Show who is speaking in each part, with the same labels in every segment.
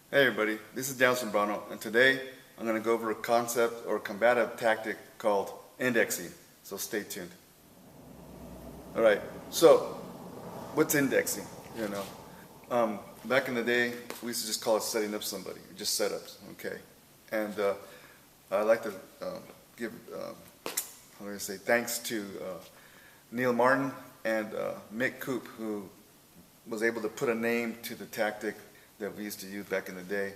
Speaker 1: Hey everybody, this is Dan Brano, and today I'm going to go over a concept or combative tactic called indexing, so stay tuned. Alright, so what's indexing? Back in the day, we used to just call it setting up somebody, just setups, okay? And I'd like to give, how do I say, thanks to Neil Martin and Mick Coop, who was able to put a name to the tactic that we used to use back in the day,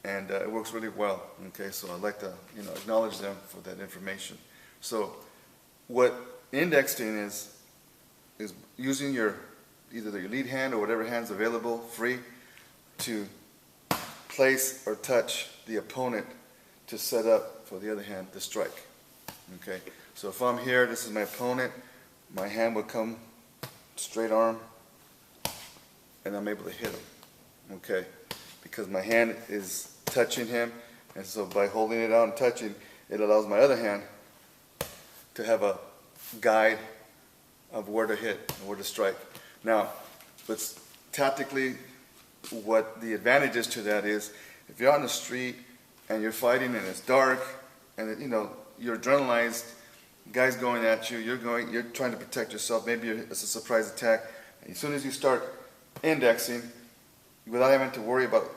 Speaker 1: and it works really well. Okay, so I'd like to acknowledge them for that information. So what indexing is using either your lead hand or whatever hand's available free to place or touch the opponent to set up for the other hand to strike. Okay, so if I'm here, this is my opponent, my hand would come straight arm, and I'm able to hit him. Okay, because my hand is touching him, and so by holding it out and touching, it allows my other hand to have a guide of where to hit and where to strike. Now, but tactically, what the advantage is to that is, if you're out in the street and you're fighting and it's dark and you're adrenalized, guys going at you, you're trying to protect yourself. Maybe it's a surprise attack. And as soon as you start indexing, without having to worry about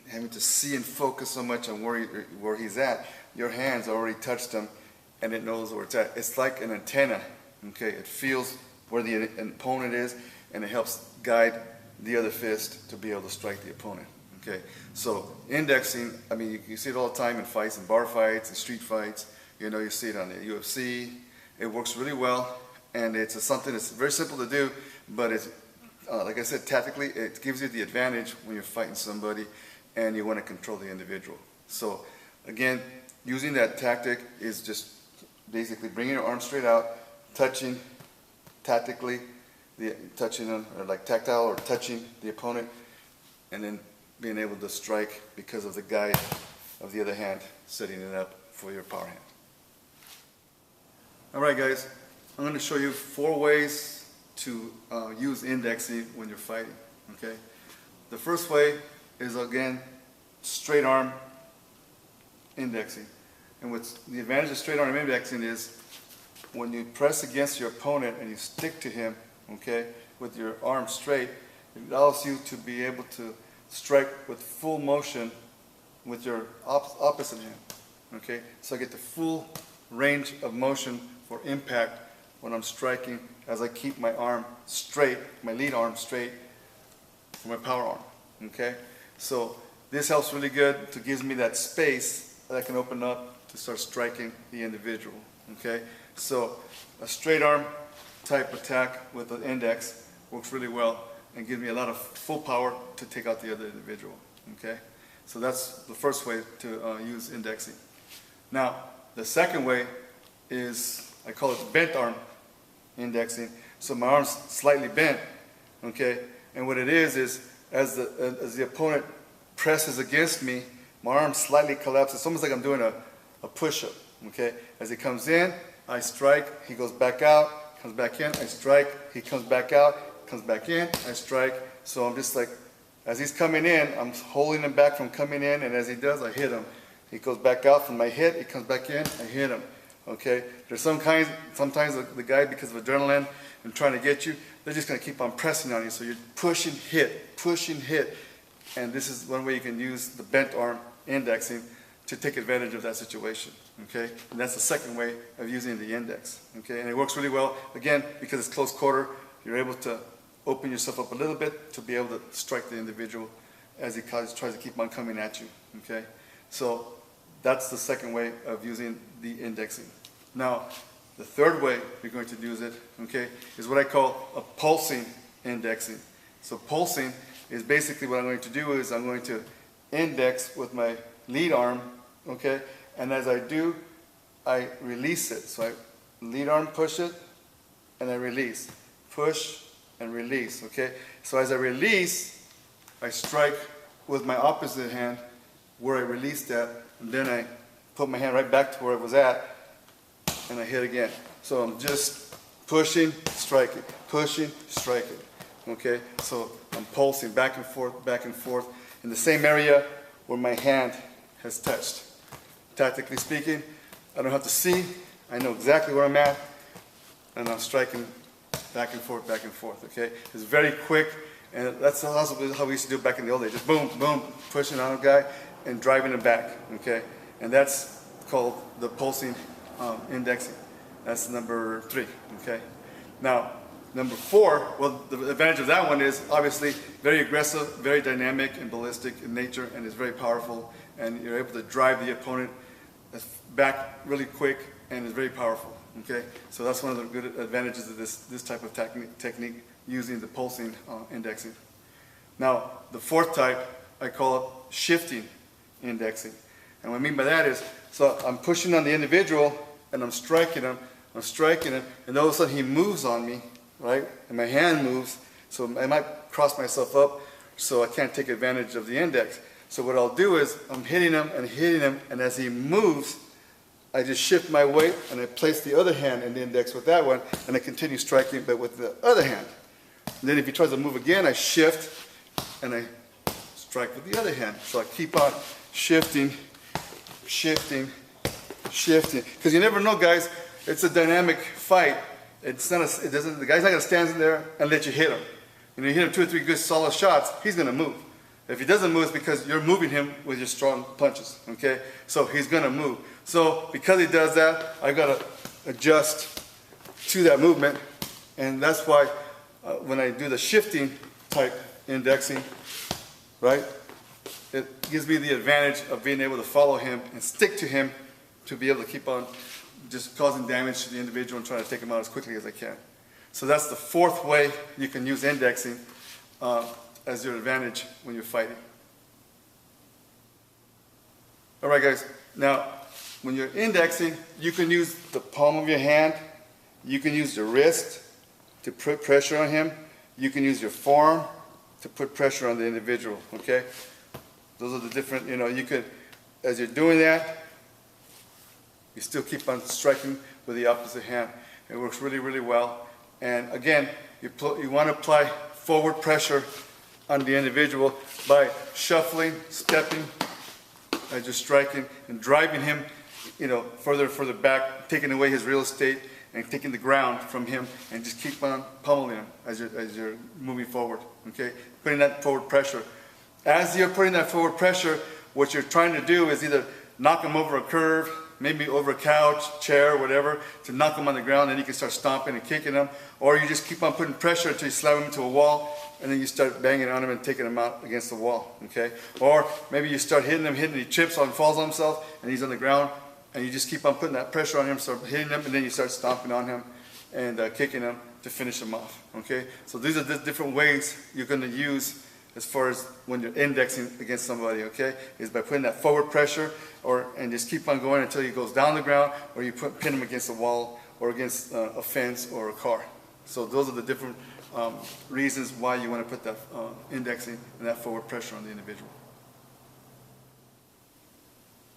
Speaker 1: having to see and focus so much on where he's at, your hands already touched him and it knows where it's at. It's like an antenna, okay? It feels where the opponent is and it helps guide the other fist to be able to strike the opponent, okay? So indexing, I mean, you see it all the time in fights, in bar fights, in street fights, you see it on the UFC. It works really well, and it's something that's very simple to do, but it's like I said, tactically, it gives you the advantage when you're fighting somebody and you want to control the individual. So again, using that tactic is just basically bringing your arm straight out, touching tactically, touching them, or like tactile or touching the opponent, and then being able to strike because of the guide of the other hand, setting it up for your power hand. Alright guys, I'm going to show you 4 ways to use indexing when you're fighting, okay? The first way is, again, straight arm indexing. And what's the advantage of straight arm indexing is when you press against your opponent and you stick to him, okay, with your arm straight, it allows you to be able to strike with full motion with your opposite hand, okay? So I get the full range of motion for impact when I'm striking, as I keep my arm straight, my lead arm straight for my power arm, okay? So this helps really good. It gives me that space that I can open up to start striking the individual, okay? So a straight arm type attack with the index works really well and gives me a lot of full power to take out the other individual, okay? So that's the first way to use indexing. Now, the second way is, I call it bent arm indexing. So my arm's slightly bent, okay? And what it is as the opponent presses against me, my arm slightly collapses. It's almost like I'm doing a push-up, okay? As he comes in, I strike, he goes back out, comes back in, I strike, he comes back out, comes back in, I strike. So I'm just like, as he's coming in, I'm holding him back from coming in, and as he does, I hit him. He goes back out from my hit, he comes back in, I hit him. Okay, there's sometimes the guy, because of adrenaline and trying to get you, they're just going to keep on pressing on you. So you're push and hit. And this is one way you can use the bent arm indexing to take advantage of that situation. Okay, and that's the second way of using the index. Okay, and it works really well, again, because it's close quarter. You're able to open yourself up a little bit to be able to strike the individual as he tries to keep on coming at you. Okay, so that's the second way of using the indexing. Now, the third way we're going to use it, okay, is what I call a pulsing indexing. So pulsing is basically what I'm going to do is I'm going to index with my lead arm, okay, and as I do, I release it. So I lead arm push it, and I release. Push and release, okay? So as I release, I strike with my opposite hand where I released that, and then I put my hand right back to where it was at, and I hit again. So I'm just pushing, striking, okay? So I'm pulsing back and forth in the same area where my hand has touched. Tactically speaking, I don't have to see. I know exactly where I'm at, and I'm striking back and forth, okay? It's very quick, and that's also how we used to do it back in the old days. Just boom, boom, pushing on a guy and driving him back, okay? And that's called the pulsing indexing. That's number 3, okay? Now, number 4, well, the advantage of that one is obviously very aggressive, very dynamic and ballistic in nature, and is very powerful, and you're able to drive the opponent back really quick, and is very powerful, okay? So that's one of the good advantages of this type of technique using the pulsing indexing. Now, the 4th type, I call it shifting indexing. And what I mean by that is, so I'm pushing on the individual, and I'm striking him, and all of a sudden he moves on me, right? And my hand moves, so I might cross myself up, so I can't take advantage of the index. So what I'll do is, I'm hitting him, and as he moves, I just shift my weight, and I place the other hand in the index with that one, and I continue striking, but with the other hand. And then if he tries to move again, I shift, and I strike with the other hand. So I keep on shifting, because you never know, guys. It's a dynamic fight. It's not. The guy's not going to stand there and let you hit him. You hit him 2 or 3 good solid shots, he's going to move. If he doesn't move, it's because you're moving him with your strong punches. Okay, so he's going to move. So because he does that, I've got to adjust to that movement, and that's why when I do the shifting type indexing, right, it gives me the advantage of being able to follow him and stick to him to be able to keep on just causing damage to the individual and trying to take him out as quickly as I can. So that's the 4th way you can use indexing as your advantage when you're fighting. All right, guys. Now, when you're indexing, you can use the palm of your hand. You can use your wrist to put pressure on him. You can use your forearm to put pressure on the individual, okay? Those are the different, you could, as you're doing that, you still keep on striking with the opposite hand. It works really, really well. And again, you want to apply forward pressure on the individual by shuffling, stepping, as you're striking, and driving him, further and further back, taking away his real estate and taking the ground from him, and just keep on pummeling him as you're moving forward, okay? Putting that forward pressure. As you're putting that forward pressure, what you're trying to do is either knock him over a curve, maybe over a couch, chair, whatever, to knock him on the ground, and you can start stomping and kicking him, or you just keep on putting pressure until you slam him into a wall, and then you start banging on him and taking him out against the wall, okay? Or maybe you start hitting him, he trips and falls on himself, and he's on the ground, and you just keep on putting that pressure on him, start hitting him, and then you start stomping on him and kicking him to finish him off, okay? So these are the different ways you're going to use as far as when you're indexing against somebody, okay? Is by putting that forward pressure, and just keep on going until he goes down the ground, or you pin him against a wall, or against a fence or a car. So those are the different reasons why you want to put that indexing and that forward pressure on the individual.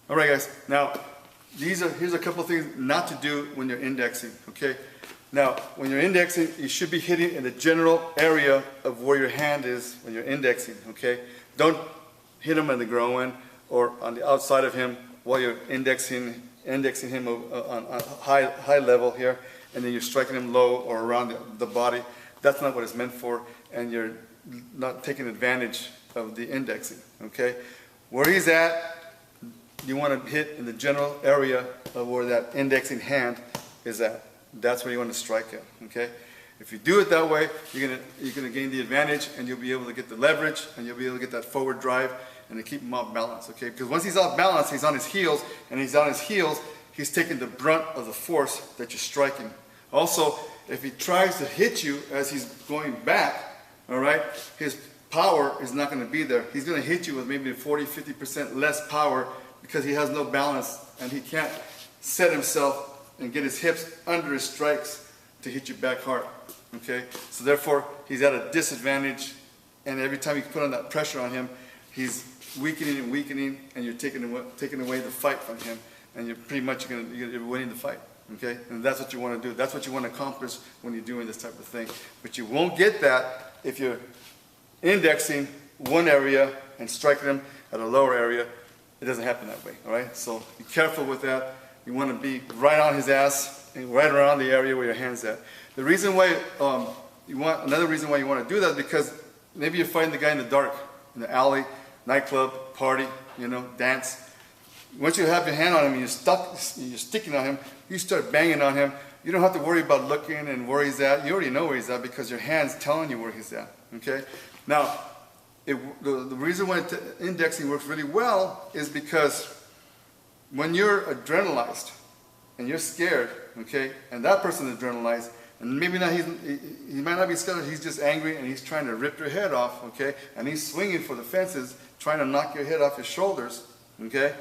Speaker 1: All right, guys. Now, here's a couple of things not to do when you're indexing, okay? Now, when you're indexing, you should be hitting in the general area of where your hand is when you're indexing, okay? Don't hit him in the groin or on the outside of him while you're indexing him on a high level here, and then you're striking him low or around the body. That's not what it's meant for, and you're not taking advantage of the indexing, okay? Where he's at, you want to hit in the general area of where that indexing hand is at. That's where you want to strike at, okay? If you do it that way, you're gonna gain the advantage, and you'll be able to get the leverage, and you'll be able to get that forward drive, and to keep him off balance, okay? Because once he's off balance, he's on his heels, and he's taking the brunt of the force that you're striking. Also, if he tries to hit you as he's going back, all right, his power is not going to be there. He's going to hit you with maybe 40–50% less power because he has no balance, and he can't set himself and get his hips under his strikes to hit you back hard, okay? So therefore, he's at a disadvantage, and every time you put on that pressure on him, he's weakening, and you're taking away the fight from him, and you're pretty much you're winning the fight, okay? And that's what you want to do. That's what you want to accomplish when you're doing this type of thing. But you won't get that if you're indexing one area and striking him at a lower area, it doesn't happen that way, all right? So be careful with that. You want to be right on his ass and right around the area where your hand's at. The reason why another reason why you want to do that is because maybe you're fighting the guy in the dark, in the alley, nightclub, party, dance. Once you have your hand on him and you're sticking on him, you start banging on him. You don't have to worry about looking and where he's at. You already know where he's at because your hand's telling you where he's at, okay? Now, the reason why indexing works really well is because when you're adrenalized and you're scared, okay, and that person is adrenalized, and maybe not, he might not be scared, he's just angry and he's trying to rip your head off, okay, and he's swinging for the fences, trying to knock your head off your shoulders, okay?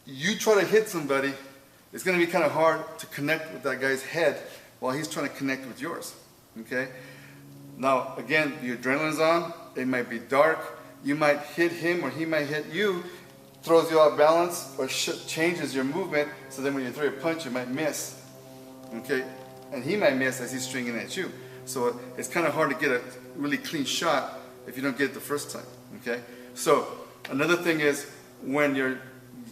Speaker 1: You try to hit somebody, it's going to be kind of hard to connect with that guy's head while he's trying to connect with yours, okay? Now, again, the adrenaline's on, it might be dark, you might hit him or he might hit you, throws you off balance or changes your movement, so then when you throw a punch, you might miss, okay? And he might miss as he's stringing at you. So it's kind of hard to get a really clean shot if you don't get it the first time, okay? So another thing is when you're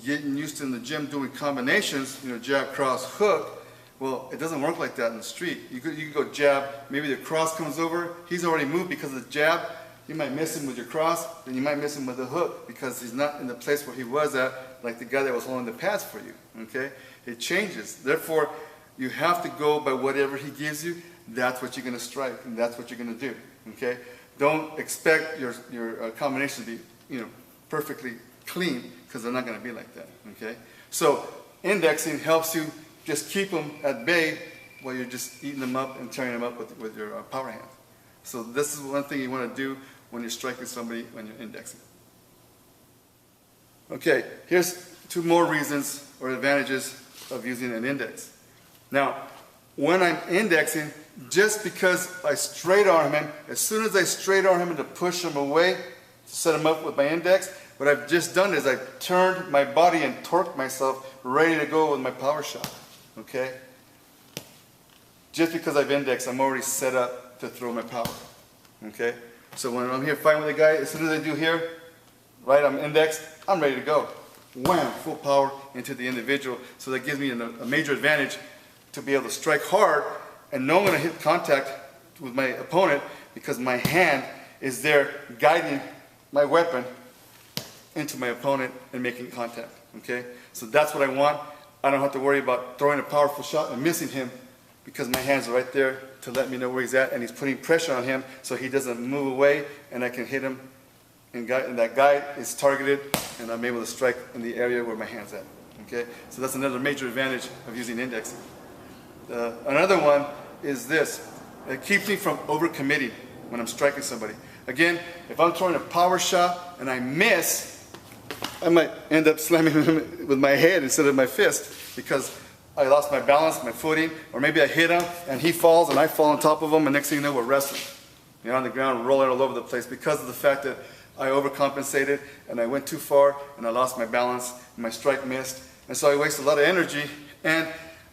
Speaker 1: getting used to in the gym doing combinations, jab, cross, hook, well, it doesn't work like that in the street. You could go jab, maybe the cross comes over, he's already moved because of the jab, you might miss him with your cross, then you might miss him with the hook because he's not in the place where he was at, like the guy that was holding the pads for you, okay? It changes. Therefore, you have to go by whatever he gives you, that's what you're going to strike, and that's what you're going to do, okay? Don't expect your combination to be, perfectly clean, because they're not going to be like that, okay? So indexing helps you just keep them at bay while you're just eating them up and tearing them up with your power hand. So this is one thing you want to do when you're striking somebody when you're indexing. Okay, here's two more reasons or advantages of using an index. Now, when I'm indexing, just because I straight arm him, as soon as I straight arm him to push him away, to set him up with my index, what I've just done is I've turned my body and torqued myself ready to go with my power shot, okay? Just because I've indexed, I'm already set up to throw my power, okay? So when I'm here fighting with a guy, as soon as I do here, right, I'm indexed, I'm ready to go. Wham, full power into the individual. So that gives me a major advantage to be able to strike hard and know I'm going to hit contact with my opponent because my hand is there guiding my weapon into my opponent and making contact, okay? So that's what I want. I don't have to worry about throwing a powerful shot and missing him because my hands are right there to let me know where he's at and he's putting pressure on him so he doesn't move away and I can hit him and that guide is targeted and I'm able to strike in the area where my hand's at, okay? So that's another major advantage of using indexing. Another one is this. It keeps me from overcommitting when I'm striking somebody. Again, if I'm throwing a power shot and I miss, I might end up slamming him with my head instead of my fist because I lost my balance, my footing, or maybe I hit him and he falls and I fall on top of him and next thing you know we're wrestling. On the ground, rolling all over the place because of the fact that I overcompensated and I went too far and I lost my balance and my strike missed. And so I wasted a lot of energy and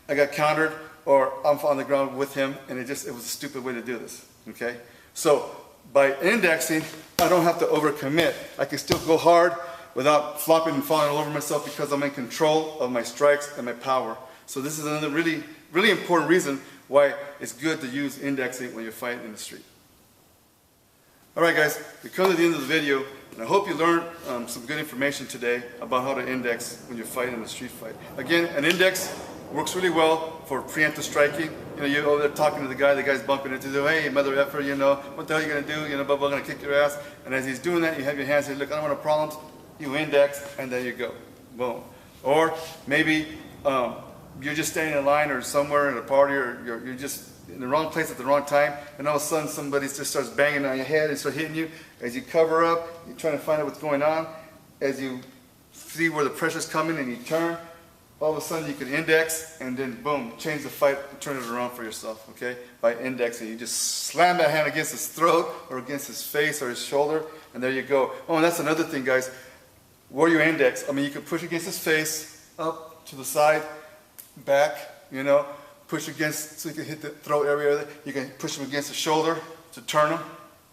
Speaker 1: I got countered or I'm on the ground with him and it was a stupid way to do this, okay? So by indexing, I don't have to overcommit. I can still go hard without flopping and falling all over myself because I'm in control of my strikes and my power. So this is another really, really important reason why it's good to use indexing when you're fighting in the street. All right, guys, we come to the end of the video, and I hope you learned some good information today about how to index when you're fighting in a street fight. Again, an index works really well for preemptive striking. You're over there talking to the guy's bumping into you, hey, mother effer, what the hell are you going to do? Blah, blah, going to kick your ass. And as he's doing that, you have your hands here, look, I don't want no problems. You index, and there you go. Boom. Or maybe you're just standing in line or somewhere at a party or you're just in the wrong place at the wrong time, and all of a sudden somebody just starts banging on your head and starts hitting you. As you cover up, you're trying to find out what's going on. As you see where the pressure's coming and you turn, all of a sudden you can index and then boom, change the fight and turn it around for yourself, okay? By indexing, you just slam that hand against his throat or against his face or his shoulder, and there you go. Oh, and that's another thing, guys. Where you index, I mean, you can push against his face, up to the side, back, push against, so you can hit the throat area. You can push him against the shoulder to turn him,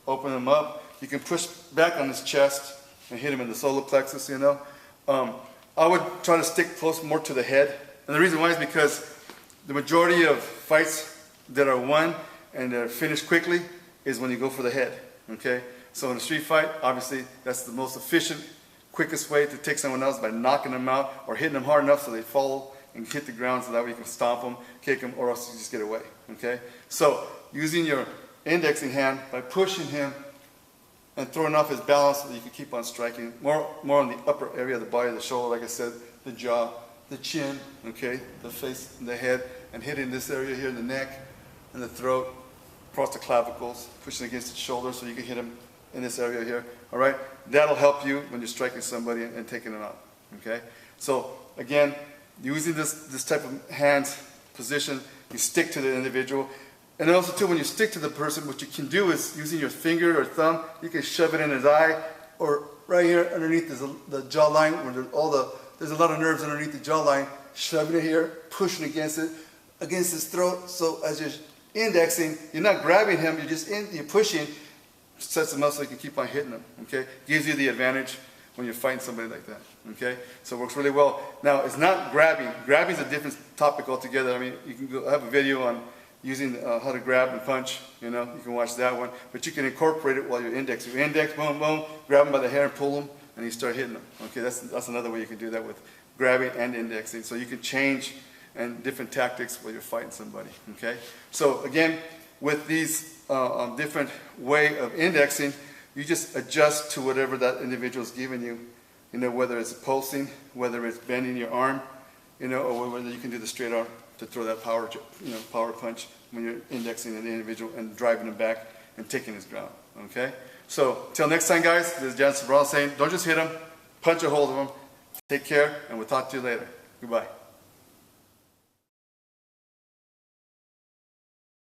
Speaker 1: open him up. You can push back on his chest and hit him in the solar plexus, you know. I would try to stick close more to the head. And the reason why is because the majority of fights that are won and are finished quickly is when you go for the head, okay? So in a street fight, obviously, that's the most efficient, quickest way to take someone else, by knocking them out or hitting them hard enough so they fall and hit the ground, so that way you can stomp them, kick them, or else you just get away, okay? So using your indexing hand by pushing him and throwing off his balance so that you can keep on striking, more on the upper area of the body, the shoulder, like I said, the jaw, the chin, okay, the face, the head, and hitting this area here, the neck and the throat, across the clavicles, pushing against the shoulder so you can hit him in this area here, all right? That'll help you when you're striking somebody and taking them out, okay? So again, using this type of hand position, you stick to the individual. And also too, when you stick to the person, what you can do is, using your finger or thumb, you can shove it in his eye, or right here underneath the jawline, where there's a lot of nerves underneath the jawline, shoving it here, pushing against his throat. So as you're indexing, you're not grabbing him, you're pushing, sets him up so you can keep on hitting him, okay? Gives you the advantage when you're fighting somebody like that, okay? So it works really well. Now, it's not grabbing. Grabbing is a different topic altogether. I mean, you can go have a video on using how to grab and punch, you know, you can watch that one, but you can incorporate it while you're indexing. You index, boom, boom, grab them by the hair and pull them, and you start hitting them, okay? That's another way you can do that, with grabbing and indexing. So you can change and different tactics while you're fighting somebody, okay? So again, with these different way of indexing, you just adjust to whatever that individual is giving you, you know, whether it's pulsing, whether it's bending your arm, you know, or whether you can do the straight arm to throw that power punch when you're indexing an individual and driving him back and taking his ground, okay? So, till next time, guys, this is Jan Sabral saying, don't just hit him, punch a hold of him. Take care, and we'll talk to you later. Goodbye.